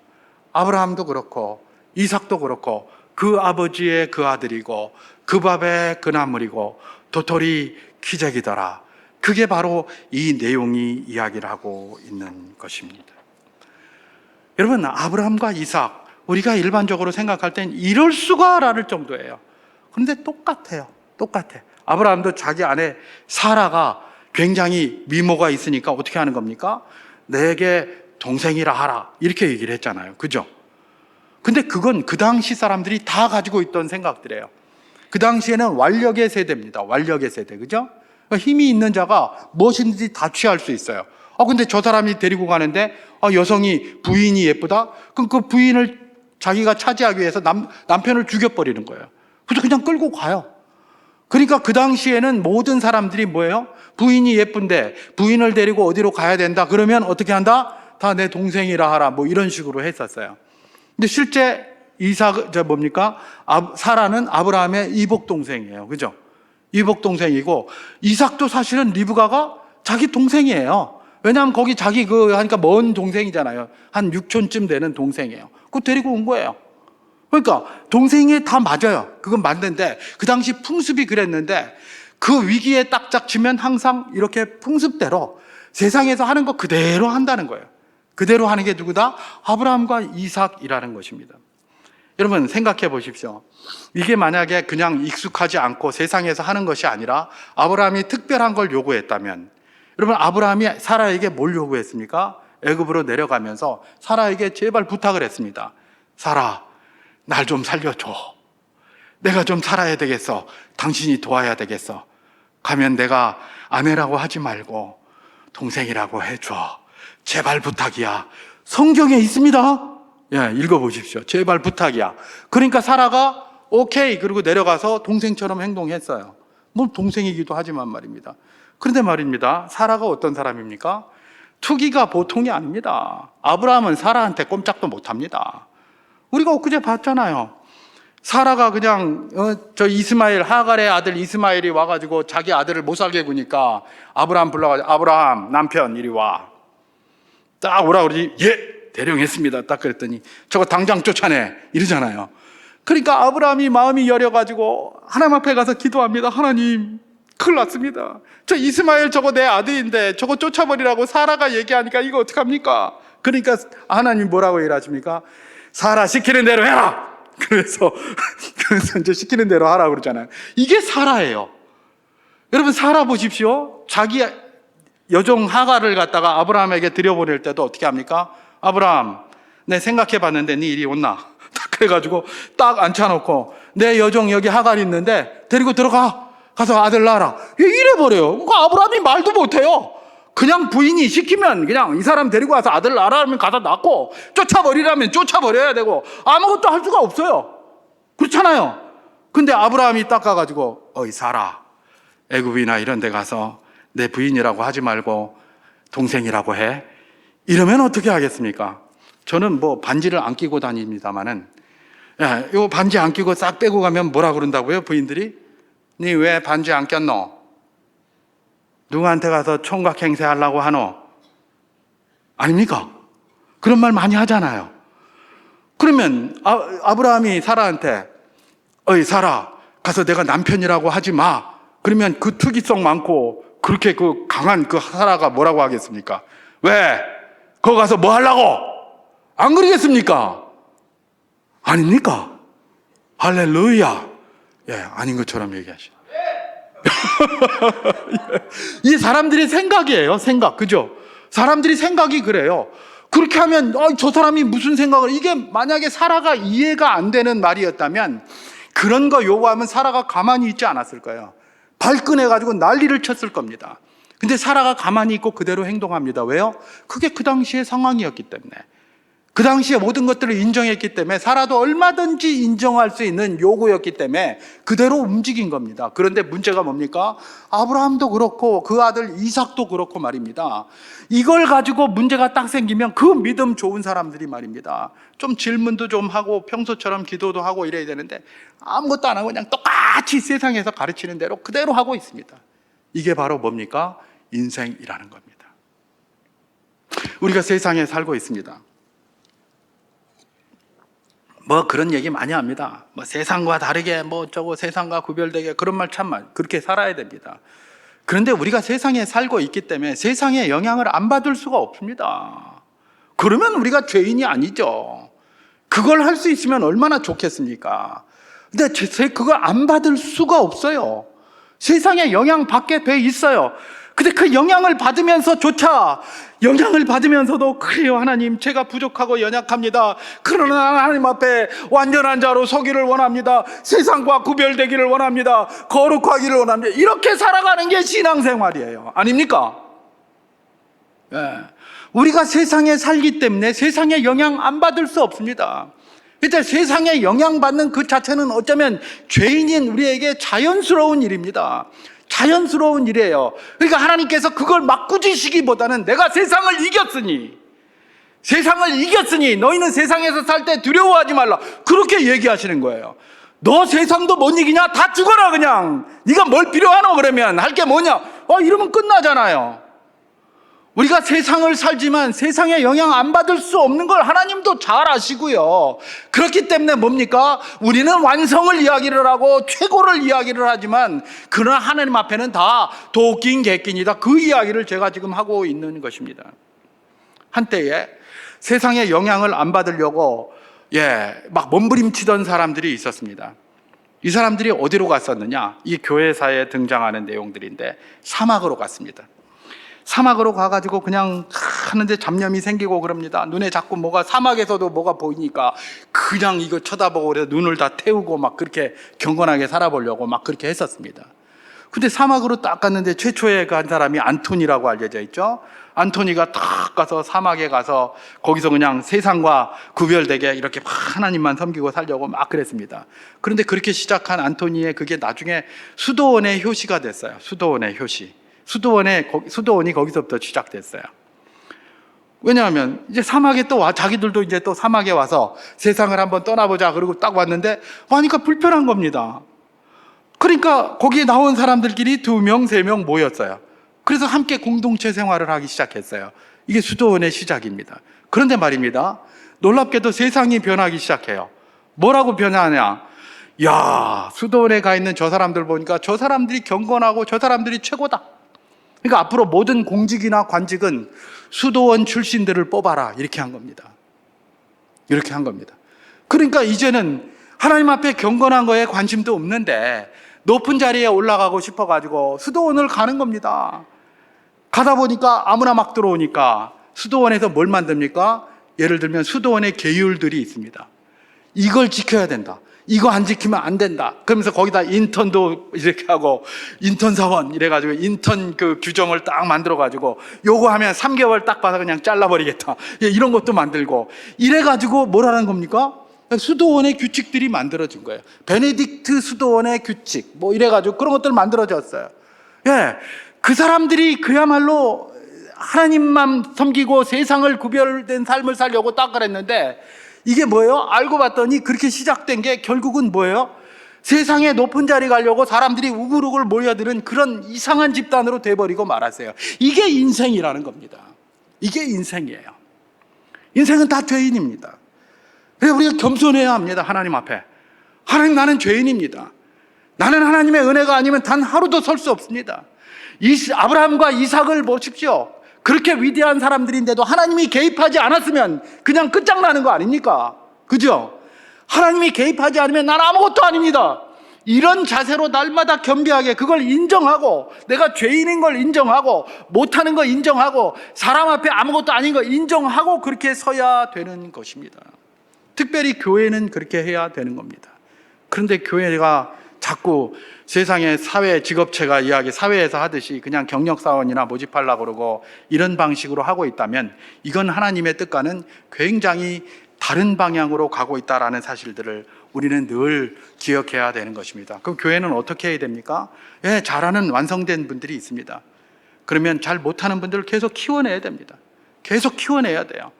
아브라함도 그렇고 이삭도 그렇고 그 아버지의 그 아들이고 그 밥의 그 나물이고 도토리 기적이더라. 그게 바로 이 내용이 이야기를 하고 있는 것입니다. 여러분, 아브라함과 이삭, 우리가 일반적으로 생각할 땐 이럴 수가 라를 정도예요. 그런데 똑같아요. 똑같아. 아브라함도 자기 아내 사라가 굉장히 미모가 있으니까 어떻게 하는 겁니까? 내게 동생이라 하라 이렇게 얘기를 했잖아요. 그죠? 근데 그건 그 당시 사람들이 다 가지고 있던 생각들이에요. 그 당시에는 완력의 세대입니다. 완력의 세대. 그죠? 힘이 있는 자가 무엇이든지 다 취할 수 있어요. 근데 저 사람이 데리고 가는데 여성이 부인이 예쁘다? 그럼 그 부인을 자기가 차지하기 위해서 남편을 죽여버리는 거예요. 그래서 그냥 끌고 가요. 그러니까 그 당시에는 모든 사람들이 뭐예요? 부인이 예쁜데 부인을 데리고 어디로 가야 된다 그러면 어떻게 한다? 다 내 동생이라 하라 뭐 이런 식으로 했었어요. 근데 실제 사라는 아브라함의 이복 동생이에요. 그죠? 이복 동생이고, 이삭도 사실은 리브가가 자기 동생이에요. 왜냐하면 거기 자기 하니까 먼 동생이잖아요. 한 6촌쯤 되는 동생이에요. 그거 데리고 온 거예요. 그러니까 동생이 다 맞아요. 그건 맞는데 그 당시 풍습이 그랬는데, 그 위기에 딱 닥치면 항상 이렇게 풍습대로 세상에서 하는 거 그대로 한다는 거예요. 그대로 하는 게 누구다? 아브라함과 이삭이라는 것입니다. 여러분 생각해 보십시오. 이게 만약에 그냥 익숙하지 않고 세상에서 하는 것이 아니라 아브라함이 특별한 걸 요구했다면, 여러분 아브라함이 사라에게 뭘 요구했습니까? 애굽으로 내려가면서 사라에게 제발 부탁을 했습니다. 사라, 날 좀 살려줘. 내가 좀 살아야 되겠어. 당신이 도와야 되겠어. 가면 내가 아내라고 하지 말고 동생이라고 해줘. 제발 부탁이야. 성경에 있습니다. 읽어보십시오. 제발 부탁이야. 그러니까 사라가 오케이 그리고 내려가서 동생처럼 행동했어요. 뭐 동생이기도 하지만 말입니다. 그런데 말입니다, 사라가 어떤 사람입니까? 투기가 보통이 아닙니다. 아브라함은 사라한테 꼼짝도 못합니다. 우리가 엊그제 봤잖아요. 사라가 그냥 저 이스마엘, 하갈의 아들 이스마엘이 와가지고 자기 아들을 못 살게 구니까 아브라함 불러가지고 아브라함 남편 이리 와. 딱 오라 그러지. 예, 대령했습니다. 딱 그랬더니 저거 당장 쫓아내 이러잖아요. 그러니까 아브라함이 마음이 여려가지고 하나님 앞에 가서 기도합니다. 하나님, 큰일 났습니다. 저 이스마엘 저거 내 아들인데 저거 쫓아버리라고 사라가 얘기하니까 이거 어떡합니까? 그러니까 하나님 뭐라고 일하십니까? 사라 시키는 대로 해라. 그래서 이제 시키는 대로 하라 그러잖아요. 이게 사라예요. 여러분 사라 보십시오. 자기 여종 하갈을 갖다가 아브라함에게 들여보낼 때도 어떻게 합니까? 아브라함, 내 생각해 봤는데 네 일이 온나? 딱 그래가지고 딱 앉혀놓고 내 여종 여기 하갈 있는데 데리고 들어가. 가서 아들 낳아라. 이래버려요. 그러니까 아브라함이 말도 못해요. 그냥 부인이 시키면 그냥 이 사람 데리고 와서 아들 낳아라 하면 가서 낳고, 쫓아버리라면 쫓아버려야 되고 아무것도 할 수가 없어요. 그렇잖아요. 근데 아브라함이 딱 가가지고 어이 사라, 애굽이나 이런 데 가서 내 부인이라고 하지 말고 동생이라고 해. 이러면 어떻게 하겠습니까? 저는 뭐 반지를 안 끼고 다닙니다마는, 요 반지 안 끼고 싹 빼고 가면 뭐라 그런다고요? 부인들이? 니 왜 반지 안 꼈노? 누구한테 가서 총각 행세하려고 하노? 아닙니까? 그런 말 많이 하잖아요. 그러면 아브라함이 사라한테 어이 사라, 가서 내가 남편이라고 하지 마. 그러면 그 특이성 많고 그렇게 그 강한 그 사라가 뭐라고 하겠습니까? 왜? 거기 가서 뭐 하려고? 안 그러겠습니까? 아닙니까? 할렐루야. 아닌 것처럼 얘기하시죠. 이 사람들의 생각이에요. 생각. 그죠? 사람들이 생각이 그래요. 그렇게 하면 저 사람이 무슨 생각을, 이게 만약에 사라가 이해가 안 되는 말이었다면 그런 거 요구하면 사라가 가만히 있지 않았을 거예요. 발끈해가지고 난리를 쳤을 겁니다. 근데 사라가 가만히 있고 그대로 행동합니다. 왜요? 그게 그 당시의 상황이었기 때문에, 그 당시에 모든 것들을 인정했기 때문에, 사라도 얼마든지 인정할 수 있는 요구였기 때문에 그대로 움직인 겁니다. 그런데 문제가 뭡니까? 아브라함도 그렇고 그 아들 이삭도 그렇고 말입니다. 이걸 가지고 문제가 딱 생기면 그 믿음 좋은 사람들이 말입니다, 좀 질문도 좀 하고 평소처럼 기도도 하고 이래야 되는데 아무것도 안 하고 그냥 똑같이 세상에서 가르치는 대로 그대로 하고 있습니다. 이게 바로 뭡니까? 인생이라는 겁니다. 우리가 세상에 살고 있습니다. 뭐 그런 얘기 많이 합니다. 뭐 세상과 다르게 뭐 어쩌고 세상과 구별되게, 그런 말 참 많이, 그렇게 살아야 됩니다. 그런데 우리가 세상에 살고 있기 때문에 세상의 영향을 안 받을 수가 없습니다. 그러면 우리가 죄인이 아니죠. 그걸 할 수 있으면 얼마나 좋겠습니까? 근데 그걸 안 받을 수가 없어요. 세상에 영향 받게 돼 있어요. 근데 그 영향을 받으면서조차, 영향을 받으면서도 그래요, 하나님 제가 부족하고 연약합니다. 그러나 하나님 앞에 완전한 자로 서기를 원합니다. 세상과 구별되기를 원합니다. 거룩하기를 원합니다. 이렇게 살아가는 게 신앙생활이에요. 아닙니까? 예. 우리가 세상에 살기 때문에 세상에 영향 안 받을 수 없습니다. 그때 세상에 영향받는 그 자체는 어쩌면 죄인인 우리에게 자연스러운 일입니다. 자연스러운 일이에요. 그러니까 하나님께서 그걸 막 꾸짖으시기보다는 내가 세상을 이겼으니 너희는 세상에서 살 때 두려워하지 말라, 그렇게 얘기하시는 거예요. 너 세상도 못 이기냐? 다 죽어라 그냥. 네가 뭘 필요하노 그러면, 할 게 뭐냐? 이러면 끝나잖아요. 우리가 세상을 살지만 세상에 영향 안 받을 수 없는 걸 하나님도 잘 아시고요. 그렇기 때문에 뭡니까? 우리는 완성을 이야기를 하고 최고를 이야기를 하지만 그러나 하나님 앞에는 다 도끼인 개끼니다. 그 이야기를 제가 지금 하고 있는 것입니다. 한때에 세상에 영향을 안 받으려고 막 몸부림치던 사람들이 있었습니다. 이 사람들이 어디로 갔었느냐? 이 교회사에 등장하는 내용들인데 사막으로 갔습니다. 사막으로 가가지고 그냥 하는데 잡념이 생기고 그럽니다. 눈에 자꾸 사막에서도 뭐가 보이니까 그냥 이거 쳐다보고 그래서 눈을 다 태우고 막 그렇게 경건하게 살아보려고 막 그렇게 했었습니다. 근데 사막으로 딱 갔는데 최초에 간 사람이 안토니라고 알려져 있죠. 안토니가 딱 가서 사막에 가서 거기서 그냥 세상과 구별되게 이렇게 하나님만 섬기고 살려고 막 그랬습니다. 그런데 그렇게 시작한 안토니의 그게 나중에 수도원의 효시가 됐어요. 수도원의 효시. 수도원이 거기서부터 시작됐어요. 왜냐하면 이제 사막에 자기들도 이제 또 사막에 와서 세상을 한번 떠나보자 그러고 딱 왔는데 와니까 불편한 겁니다. 그러니까 거기에 나온 사람들끼리 2명, 3명 모였어요. 그래서 함께 공동체 생활을 하기 시작했어요. 이게 수도원의 시작입니다. 그런데 말입니다, 놀랍게도 세상이 변하기 시작해요. 뭐라고 변하냐? 수도원에 가 있는 저 사람들 보니까 저 사람들이 경건하고 저 사람들이 최고다. 그러니까 앞으로 모든 공직이나 관직은 수도원 출신들을 뽑아라, 이렇게 한 겁니다. 이렇게 한 겁니다. 그러니까 이제는 하나님 앞에 경건한 거에 관심도 없는데 높은 자리에 올라가고 싶어가지고 수도원을 가는 겁니다. 가다 보니까 아무나 막 들어오니까 수도원에서 뭘 만듭니까? 예를 들면 수도원에 계율들이 있습니다. 이걸 지켜야 된다, 이거 안 지키면 안 된다. 그러면서 거기다 인턴도 이렇게 하고 인턴 사원 이래가지고 인턴 그 규정을 딱 만들어가지고 요거 하면 3개월 딱 봐서 그냥 잘라버리겠다, 이런 것도 만들고 이래가지고 뭐라는 겁니까? 수도원의 규칙들이 만들어진 거예요. 베네딕트 수도원의 규칙 이래가지고 그런 것들 만들어졌어요. 그 사람들이 그야말로 하나님만 섬기고 세상을 구별된 삶을 살려고 딱 그랬는데 이게 뭐예요? 알고 봤더니 그렇게 시작된 게 결국은 뭐예요? 세상에 높은 자리 가려고 사람들이 우글우글 모여드는 그런 이상한 집단으로 돼버리고 말았어요. 이게 인생이라는 겁니다. 이게 인생이에요. 인생은 다 죄인입니다. 그래서 우리가 겸손해야 합니다. 하나님 앞에. 하나님, 나는 죄인입니다. 나는 하나님의 은혜가 아니면 단 하루도 설 수 없습니다. 아브라함과 이삭을 보십시오. 그렇게 위대한 사람들인데도 하나님이 개입하지 않았으면 그냥 끝장나는 거 아닙니까? 그죠? 하나님이 개입하지 않으면 난 아무것도 아닙니다. 이런 자세로 날마다 겸비하게 그걸 인정하고, 내가 죄인인 걸 인정하고, 못하는 거 인정하고, 사람 앞에 아무것도 아닌 거 인정하고 그렇게 서야 되는 것입니다. 특별히 교회는 그렇게 해야 되는 겁니다. 그런데 교회가 자꾸 세상의 사회 직업체가 이야기 사회에서 하듯이 그냥 경력사원이나 모집하려고 그러고 이런 방식으로 하고 있다면 이건 하나님의 뜻과는 굉장히 다른 방향으로 가고 있다는 사실들을 우리는 늘 기억해야 되는 것입니다. 그럼 교회는 어떻게 해야 됩니까? 잘하는 완성된 분들이 있습니다. 그러면 잘 못하는 분들을 계속 키워내야 됩니다. 계속 키워내야 돼요.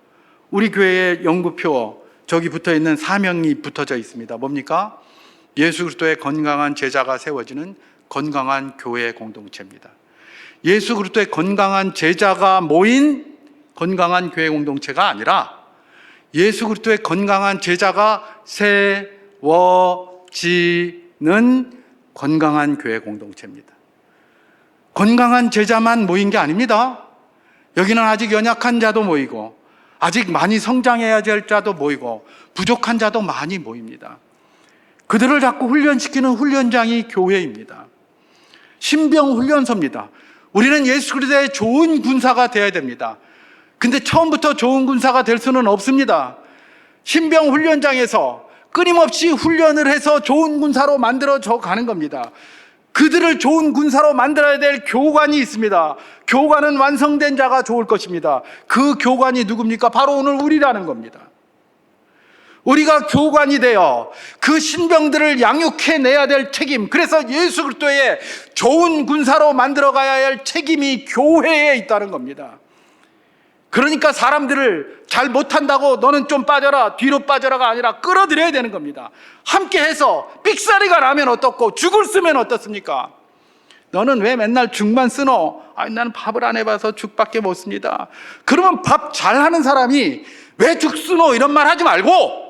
우리 교회의 연구표 저기 붙어있는 사명이 붙어져 있습니다. 뭡니까? 예수 그리스도의 건강한 제자가 세워지는 건강한 교회 공동체입니다. 예수 그리스도의 건강한 제자가 모인 건강한 교회 공동체가 아니라 예수 그리스도의 건강한 제자가 세워지는 건강한 교회 공동체입니다. 건강한 제자만 모인 게 아닙니다. 여기는 아직 연약한 자도 모이고 아직 많이 성장해야 될 자도 모이고 부족한 자도 많이 모입니다. 그들을 자꾸 훈련시키는 훈련장이 교회입니다. 신병훈련소입니다. 우리는 예수 그리스도의 좋은 군사가 되어야 됩니다. 근데 처음부터 좋은 군사가 될 수는 없습니다. 신병훈련장에서 끊임없이 훈련을 해서 좋은 군사로 만들어져 가는 겁니다. 그들을 좋은 군사로 만들어야 될 교관이 있습니다. 교관은 완성된 자가 좋을 것입니다. 그 교관이 누굽니까? 바로 오늘 우리라는 겁니다. 우리가 교관이 되어 그 신병들을 양육해내야 될 책임, 그래서 예수 그리스도의 좋은 군사로 만들어가야 할 책임이 교회에 있다는 겁니다. 그러니까 사람들을 잘 못한다고 너는 좀 빠져라, 뒤로 빠져라가 아니라 끌어들여야 되는 겁니다. 함께 해서 삑사리가 나면 어떻고 죽을 쓰면 어떻습니까? 너는 왜 맨날 죽만 쓰노? 나는 밥을 안 해봐서 죽밖에 못 씁니다. 그러면 밥 잘하는 사람이 왜 죽 쓰노? 이런 말 하지 말고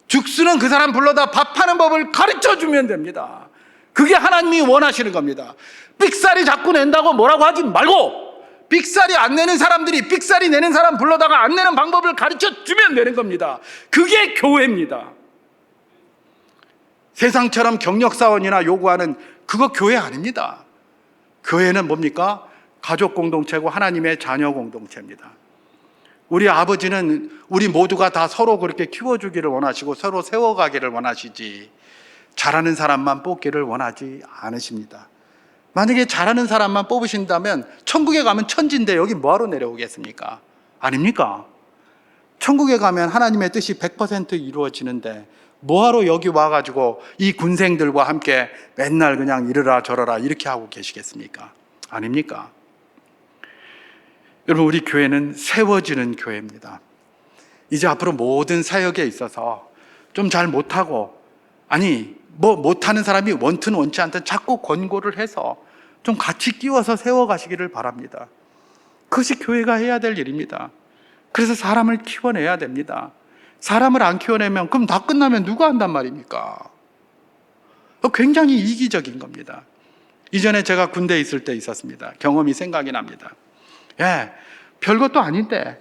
죽 쓰는 그 사람 불러다 밥하는 법을 가르쳐주면 됩니다. 그게 하나님이 원하시는 겁니다. 삑사리 자꾸 낸다고 뭐라고 하지 말고 삑사리 안 내는 사람들이 삑사리 내는 사람 불러다가 안 내는 방법을 가르쳐주면 되는 겁니다. 그게 교회입니다. 세상처럼 경력사원이나 요구하는 그거 교회 아닙니다. 교회는 뭡니까? 가족 공동체고 하나님의 자녀 공동체입니다. 우리 아버지는 우리 모두가 다 서로 그렇게 키워주기를 원하시고 서로 세워가기를 원하시지 잘하는 사람만 뽑기를 원하지 않으십니다. 만약에 잘하는 사람만 뽑으신다면 천국에 가면 천지인데 여기 뭐하러 내려오겠습니까? 아닙니까? 천국에 가면 하나님의 뜻이 100% 이루어지는데 뭐하러 여기 와가지고 이 군생들과 함께 맨날 그냥 이러라 저러라 이렇게 하고 계시겠습니까? 아닙니까? 여러분, 우리 교회는 세워지는 교회입니다. 이제 앞으로 모든 사역에 있어서 좀 잘 못하고 못하는 사람이 원튼 원치 않든 자꾸 권고를 해서 좀 같이 끼워서 세워가시기를 바랍니다. 그것이 교회가 해야 될 일입니다. 그래서 사람을 키워내야 됩니다. 사람을 안 키워내면 그럼 다 끝나면 누가 한단 말입니까? 굉장히 이기적인 겁니다. 이전에 제가 군대에 있을 때 있었습니다. 경험이 생각이 납니다. 별것도 아닌데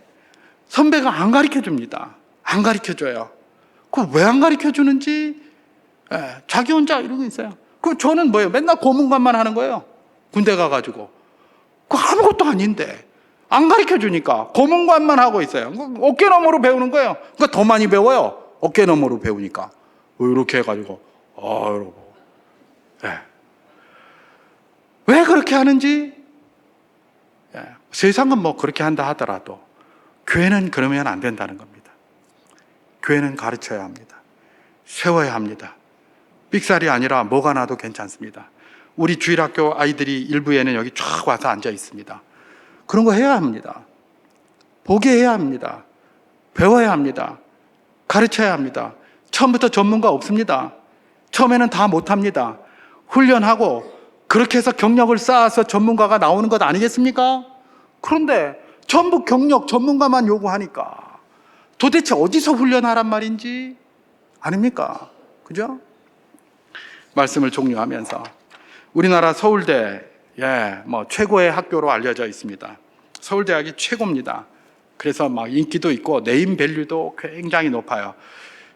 선배가 안 가르쳐줍니다. 안 가르쳐줘요. 그 왜 안 가르쳐주는지 자기 혼자 이러고 있어요. 그럼 저는 뭐예요? 맨날 고문관만 하는 거예요. 군대 가가지고 그 아무것도 아닌데 안 가르쳐주니까 고문관만 하고 있어요. 어깨너머로 배우는 거예요. 그러니까 더 많이 배워요. 어깨너머로 배우니까 이렇게 해가지고 이러고 왜 그렇게 하는지 세상은 뭐 그렇게 한다 하더라도 교회는 그러면 안 된다는 겁니다. 교회는 가르쳐야 합니다. 세워야 합니다. 삑살이 아니라 뭐가 나도 괜찮습니다. 우리 주일학교 아이들이 일부에는 여기 쫙 와서 앉아 있습니다. 그런 거 해야 합니다. 보게 해야 합니다. 배워야 합니다. 가르쳐야 합니다. 처음부터 전문가 없습니다. 처음에는 다 못합니다. 훈련하고 그렇게 해서 경력을 쌓아서 전문가가 나오는 것 아니겠습니까? 그런데 전부 경력 전문가만 요구하니까 도대체 어디서 훈련하란 말인지 아닙니까? 그죠? 말씀을 종료하면서 우리나라 서울대 최고의 학교로 알려져 있습니다. 서울대학이 최고입니다. 그래서 막 인기도 있고 네임밸류도 굉장히 높아요.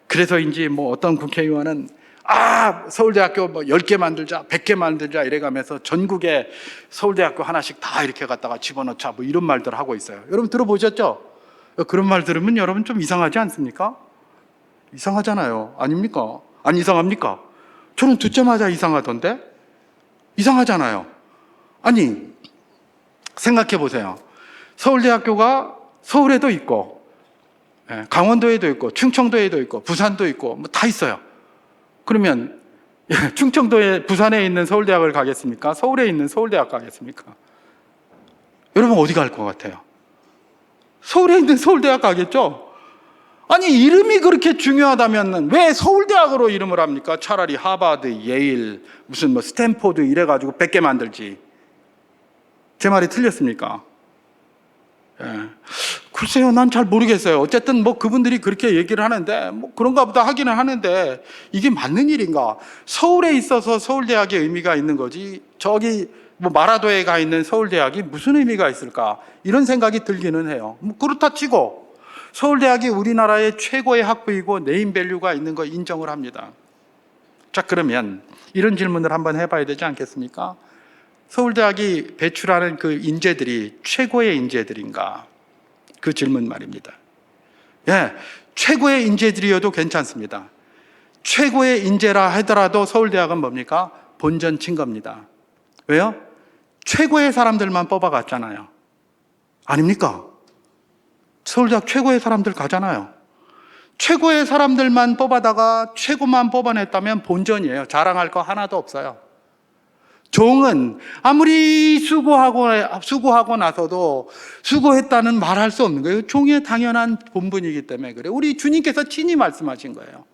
그래서인지 어떤 국회의원은 서울대학교 뭐 10개 만들자, 100개 만들자 이래가면서 전국에 서울대학교 하나씩 다 이렇게 갖다가 집어넣자 뭐 이런 말들 하고 있어요. 여러분 들어보셨죠? 그런 말 들으면 여러분 좀 이상하지 않습니까? 이상하잖아요. 아닙니까? 안 이상합니까? 저는 듣자마자 이상하던데? 이상하잖아요. 아니, 생각해 보세요. 서울대학교가 서울에도 있고, 강원도에도 있고, 충청도에도 있고, 부산도 있고, 뭐 다 있어요. 그러면 충청도에, 부산에 있는 서울대학을 가겠습니까? 서울에 있는 서울대학 가겠습니까? 여러분 어디 갈 것 같아요? 서울에 있는 서울대학 가겠죠? 아니, 이름이 그렇게 중요하다면 왜 서울대학으로 이름을 합니까? 차라리 하버드, 예일, 무슨 뭐 스탠포드 이래가지고 100개 만들지. 제 말이 틀렸습니까? 글쎄요, 난 잘 모르겠어요. 어쨌든 뭐 그분들이 그렇게 얘기를 하는데 뭐 그런가 보다 하기는 하는데 이게 맞는 일인가? 서울에 있어서 서울대학의 의미가 있는 거지 저기 뭐 마라도에 가 있는 서울대학이 무슨 의미가 있을까? 이런 생각이 들기는 해요. 뭐 그렇다 치고 서울대학이 우리나라의 최고의 학부이고 네임밸류가 있는 거 인정을 합니다. 자, 그러면 이런 질문을 한번 해봐야 되지 않겠습니까? 서울대학이 배출하는 그 인재들이 최고의 인재들인가? 그 질문 말입니다. 최고의 인재들이어도 괜찮습니다. 최고의 인재라 하더라도 서울대학은 뭡니까? 본전 친 겁니다. 왜요? 최고의 사람들만 뽑아갔잖아요. 아닙니까? 서울대학 최고의 사람들 가잖아요. 최고의 사람들만 뽑아다가 최고만 뽑아냈다면 본전이에요. 자랑할 거 하나도 없어요. 종은 아무리 수고하고 나서도 수고했다는 말할 수 없는 거예요. 종의 당연한 본분이기 때문에 그래요. 우리 주님께서 친히 말씀하신 거예요.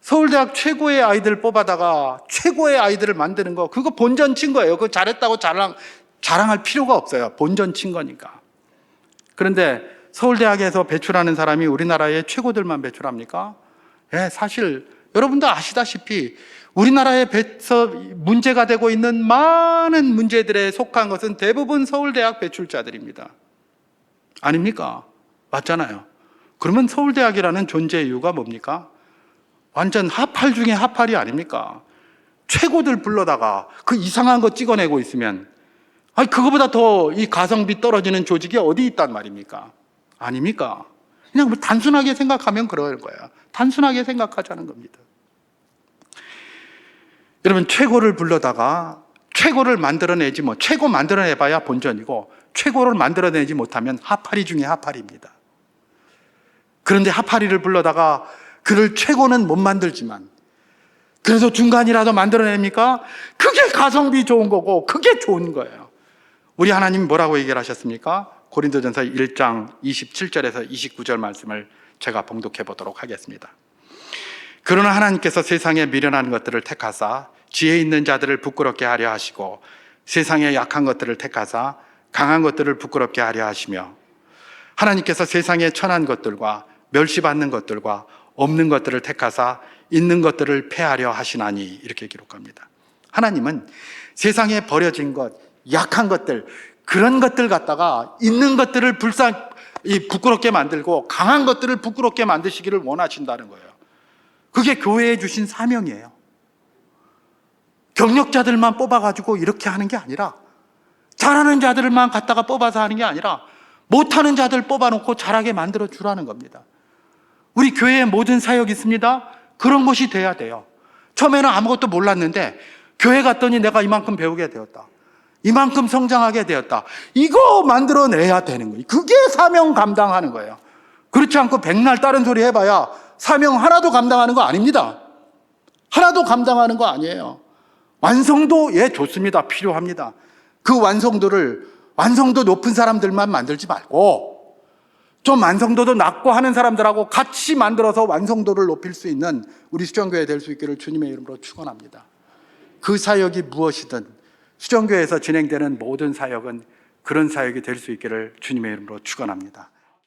서울대학 최고의 아이들 뽑아다가 최고의 아이들을 만드는 거, 그거 본전 친 거예요. 그거 잘했다고 자랑할 필요가 없어요. 본전 친 거니까. 그런데 서울대학에서 배출하는 사람이 우리나라의 최고들만 배출합니까? 사실 여러분도 아시다시피 우리나라에서 문제가 되고 있는 많은 문제들에 속한 것은 대부분 서울대학 배출자들입니다. 아닙니까? 맞잖아요. 그러면 서울대학이라는 존재의 이유가 뭡니까? 완전 하팔 중에 하팔이 아닙니까? 최고들 불러다가 그 이상한 거 찍어내고 있으면 그거보다 더 이 가성비 떨어지는 조직이 어디 있단 말입니까? 아닙니까? 그냥 단순하게 생각하면 그럴 거예요. 단순하게 생각하자는 겁니다. 여러분, 최고를 불러다가 최고를 만들어내지 최고 만들어내봐야 본전이고 최고를 만들어내지 못하면 하파리 중에 하파리입니다. 그런데 하파리를 불러다가 그를 최고는 못 만들지만 그래서 중간이라도 만들어냅니까? 그게 가성비 좋은 거고 그게 좋은 거예요. 우리 하나님 뭐라고 얘기를 하셨습니까? 고린도전서 1장 27절에서 29절 말씀을 제가 봉독해 보도록 하겠습니다. 그러나 하나님께서 세상에 미련한 것들을 택하사 지혜 있는 자들을 부끄럽게 하려 하시고 세상에 약한 것들을 택하사 강한 것들을 부끄럽게 하려 하시며 하나님께서 세상에 천한 것들과 멸시받는 것들과 없는 것들을 택하사 있는 것들을 패하려 하시나니, 이렇게 기록합니다. 하나님은 세상에 버려진 것, 약한 것들, 그런 것들 갖다가 있는 것들을 부끄럽게 만들고 강한 것들을 부끄럽게 만드시기를 원하신다는 거예요. 그게 교회에 주신 사명이에요. 경력자들만 뽑아가지고 이렇게 하는 게 아니라, 잘하는 자들만 갖다가 뽑아서 하는 게 아니라 못하는 자들 뽑아놓고 잘하게 만들어 주라는 겁니다. 우리 교회에 모든 사역이 있습니다. 그런 것이 돼야 돼요. 처음에는 아무것도 몰랐는데 교회 갔더니 내가 이만큼 배우게 되었다, 이만큼 성장하게 되었다, 이거 만들어내야 되는 거예요. 그게 사명 감당하는 거예요. 그렇지 않고 백날 다른 소리 해봐야 사명 하나도 감당하는 거 아닙니다. 하나도 감당하는 거 아니에요. 완성도 좋습니다. 필요합니다. 그 완성도 높은 사람들만 만들지 말고 좀 완성도도 낮고 하는 사람들하고 같이 만들어서 완성도를 높일 수 있는 우리 수정교회 될 수 있기를 주님의 이름으로 축원합니다. 그 사역이 무엇이든 수정교회에서 진행되는 모든 사역은 그런 사역이 될 수 있기를 주님의 이름으로 축원합니다.